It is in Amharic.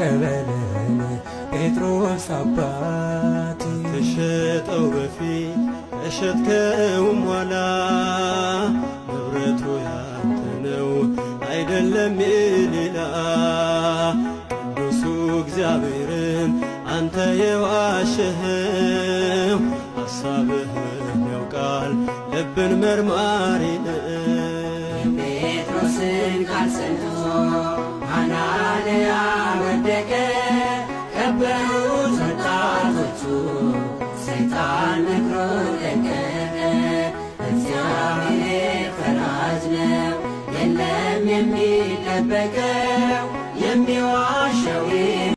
ተቀበለን ጴጥሮስ አባት። ከሸጠው በፊት ከሸጥከውም ኋላ ንብረቱ ያንተ ነው አይደለም የሌላ። ቅዱሱ እግዚአብሔርን አንተ የዋሸኸው ሐሳብህን ያውቃል ልብን መርማሪ ነው። ጴጥሮስን ቃል ሰምቶ ሐናንያ ወደቀ። ከበሩት ወጣቶቹ ሰይጣን መክሮ ለቀቀ። እግዚአብሔር ፈራጅ ነው የለም የሚደበቀው።